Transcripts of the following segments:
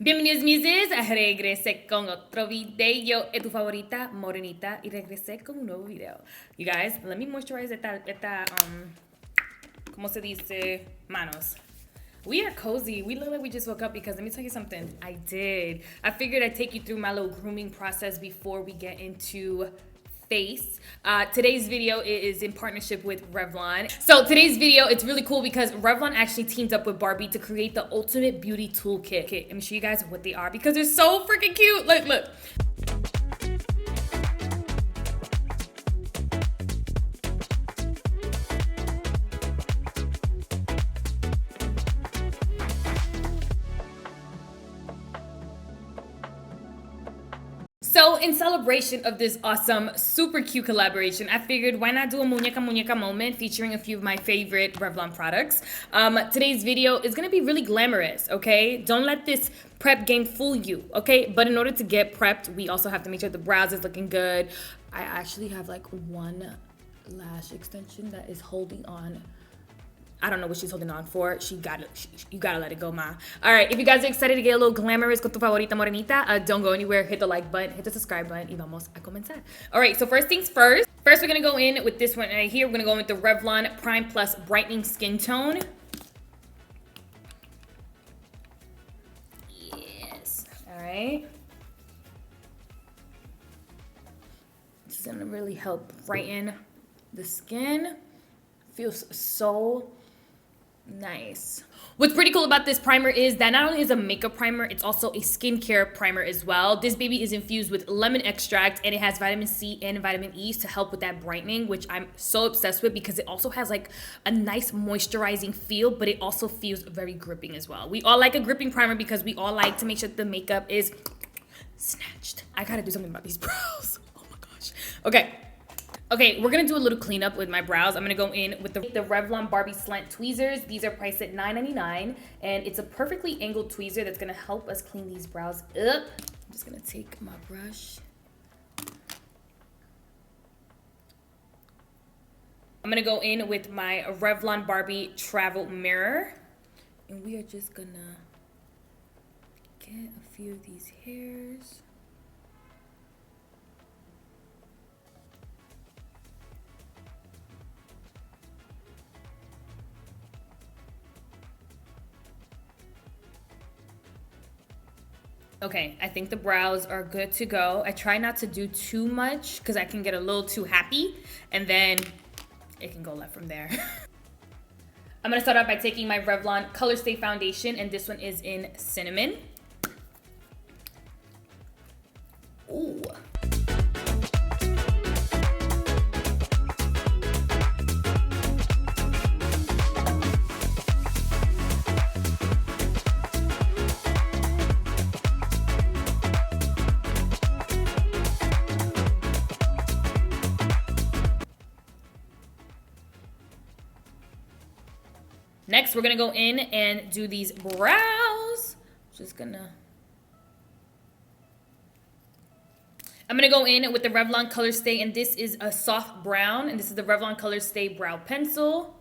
Bienvenidos Muses, regresé con otro video. Es tu favorita morenita y regresé con un nuevo video. You guys, let me moisturize ¿cómo se dice? Manos. We are cozy. We look like we just woke up because let me tell you something. I did. I figured I'd take you through my little grooming process before we get into face. Today's video is in partnership with Revlon. So today's video, it's really cool because Revlon actually teamed up with Barbie to create the ultimate beauty toolkit. Let me show you guys what they are because they're so freaking cute. Look. So in celebration of this awesome, super cute collaboration, I figured why not do a muñeca moment featuring a few of my favorite Revlon products. Today's video is gonna be really glamorous, okay? Don't let this prep game fool you, okay? But in order to get prepped, we also have to make sure the brows is looking good. I actually have like one lash extension that is holding on. I don't know what she's holding on for. You gotta let it go, ma. All right, if you guys are excited to get a little glamorous con tu favorita morenita, don't go anywhere. Hit the like button, hit the subscribe button, y vamos a comenzar. All right, so first things first. First, we're gonna go in with this one right here. We're gonna go in with the Revlon Prime Plus Brightening Skin Tone. Yes, all right. This is gonna really help brighten the skin. Feels so nice. What's pretty cool about this primer is that not only is a makeup primer, it's also a skincare primer as well. This baby is infused with lemon extract and it has vitamin C and vitamin E to help with that brightening, which I'm so obsessed with because it also has like a nice moisturizing feel, but it also feels very gripping as well. We all like a gripping primer because we all like to make sure the makeup is snatched. I gotta do something about these brows. Oh my gosh. Okay, we're gonna do a little cleanup with my brows. I'm gonna go in with the Revlon Barbie Slant Tweezers. These are priced at $9.99, and it's a perfectly angled tweezer that's gonna help us clean these brows up. I'm just gonna take my brush. I'm gonna go in with my Revlon Barbie Travel Mirror, and we are just gonna get a few of these hairs. Okay, I think the brows are good to go. I try not to do too much because I can get a little too happy and then it can go left from there. I'm gonna start out by taking my Revlon Color Stay Foundation, and this one is in Cinnamon. Ooh. Next, we're gonna go in and do these brows. I'm gonna go in with the Revlon Color Stay, and this is a soft brown, and this is the Revlon Color Stay Brow Pencil.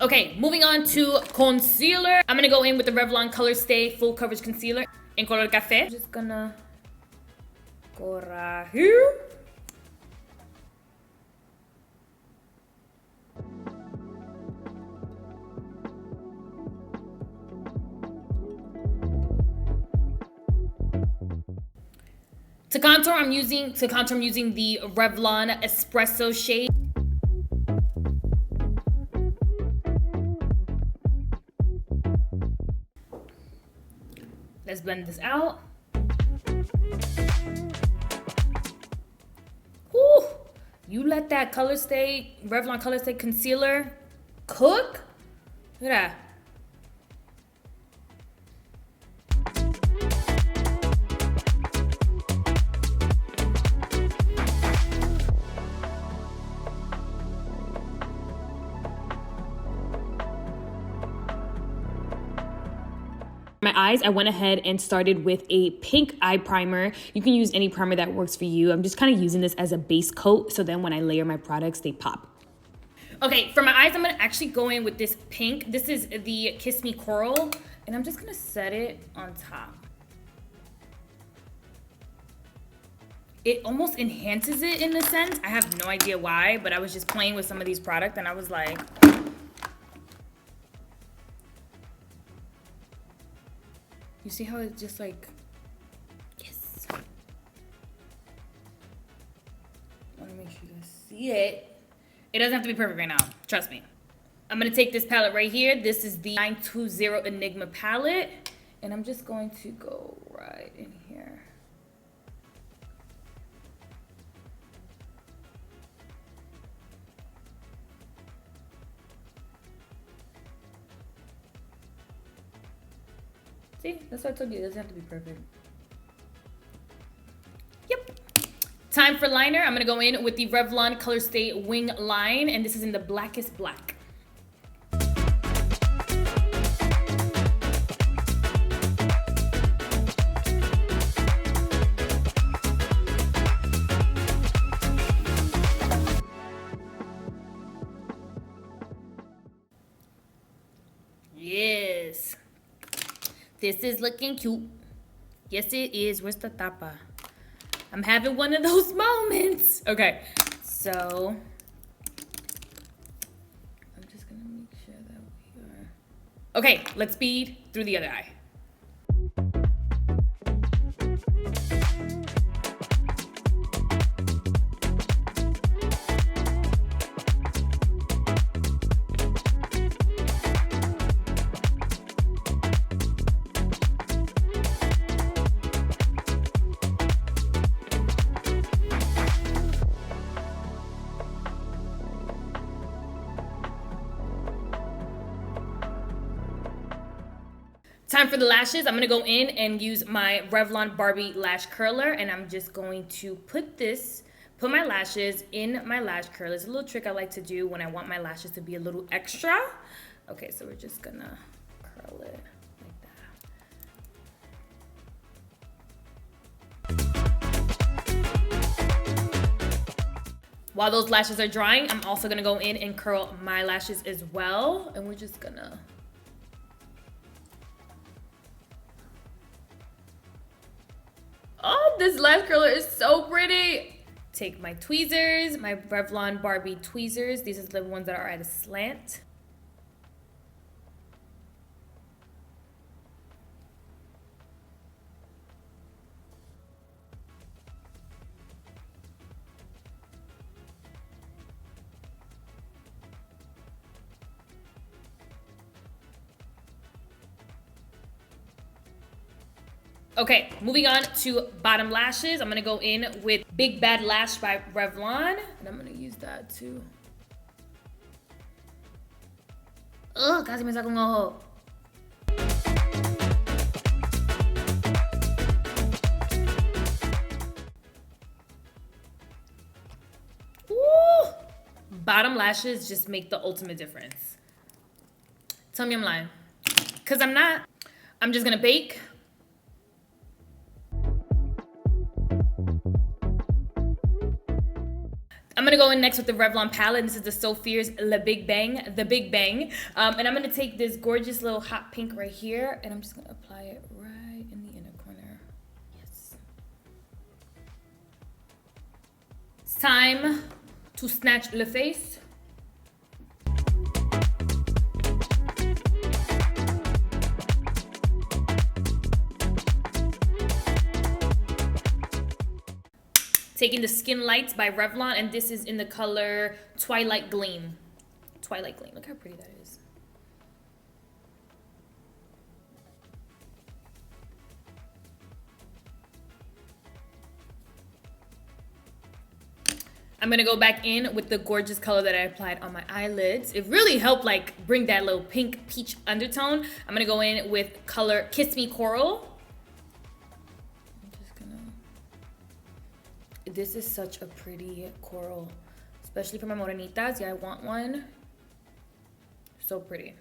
Okay, moving on to concealer. I'm gonna go in with the Revlon Color Stay Full Coverage Concealer in color café. I'm just gonna go right here. To contour, I'm using the Revlon Espresso shade. Let's blend this out. Whew. You let that Revlon Color Stay concealer cook. Look at that. my eyes, I went ahead and started with a pink eye primer. You can use any primer that works for you. I'm just kind of using this as a base coat, so then when I layer my products, they pop. Okay, for my eyes, I'm gonna actually go in with this pink. This is the Kiss Me Coral, and I'm just gonna set it on top. It almost enhances it in a sense. I have no idea why, but I was just playing with some of these products and I was like, you see how it's just like, yes. I wanna make sure you guys see it. It doesn't have to be perfect right now, trust me. I'm gonna take this palette right here. This is the 920 Enigma palette. And I'm just going to go right in here. See, that's what I told you, it doesn't have to be perfect. Yep. Time for liner. I'm gonna go in with the Revlon Color Stay Wing Line, and this is in the blackest black. Yes. This is looking cute. Yes, it is. Where's the tapa? I'm having one of those moments. Okay, so I'm just gonna make sure that we are. Okay, let's speed through the other eye. Time for the lashes. I'm gonna go in and use my Revlon Barbie lash curler, and I'm just going to put my lashes in my lash curler. It's a little trick I like to do when I want my lashes to be a little extra. Okay, so we're just gonna curl it like that. While those lashes are drying, I'm also gonna go in and curl my lashes as well, and we're just gonna. Oh, this lash curler is so pretty. Take my tweezers, my Revlon Barbie tweezers. These are the ones that are at a slant. Okay, moving on to bottom lashes. I'm gonna go in with Big Bad Lash by Revlon, and I'm gonna use that too. Ugh, casi me saco un ojo. Ooh. Bottom lashes just make the ultimate difference. Tell me I'm lying. Cause I'm not. I'm just gonna bake. I'm gonna go in next with the Revlon palette. This is the So Fierce The Big Bang. And I'm gonna take this gorgeous little hot pink right here, and I'm just gonna apply it right in the inner corner. Yes. It's time to snatch le face. Taking the Skin Lights by Revlon, and this is in the color Twilight Gleam. Twilight Gleam, look how pretty that is. I'm gonna go back in with the gorgeous color that I applied on my eyelids. It really helped like bring that little pink peach undertone. I'm gonna go in with color Kiss Me Coral. This is such a pretty coral, especially for my morenitas. Yeah, I want one. So pretty.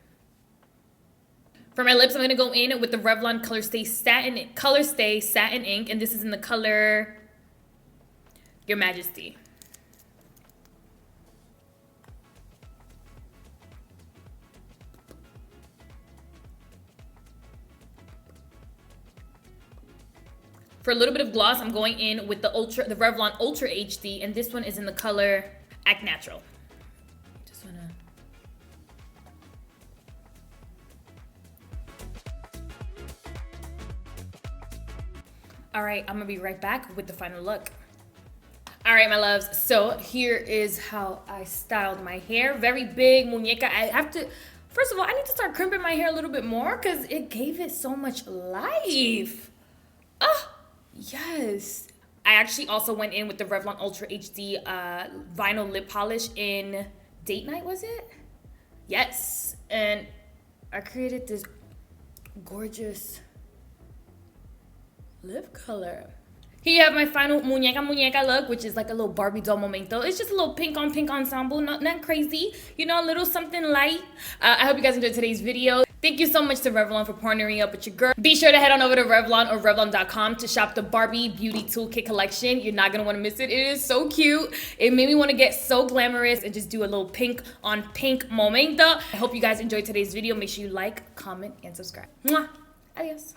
For my lips, I'm gonna go in with the Revlon Color Stay Satin Ink, and this is in the color Your Majesty. For a little bit of gloss, I'm going in with the Revlon Ultra HD, and this one is in the color Act Natural. Just wanna. All right, I'm gonna be right back with the final look. All right, my loves, so here is how I styled my hair. Very big muñeca. I have to, first of all, I need to start crimping my hair a little bit more because it gave it so much life. Ah. Yes. I actually also went in with the Revlon Ultra HD vinyl lip polish in Date Night, was it? Yes. And I created this gorgeous lip color. Here you have my final muñeca look, which is like a little Barbie doll momento. It's just a little pink on pink ensemble, not crazy. You know, a little something light. I hope you guys enjoyed today's video. Thank you so much to Revlon for partnering up with your girl. Be sure to head on over to Revlon or Revlon.com to shop the Barbie Beauty Toolkit collection. You're not gonna wanna miss it. It is so cute. It made me wanna get so glamorous and just do a little pink on pink momento. I hope you guys enjoyed today's video. Make sure you like, comment, and subscribe. Mwah. Adios.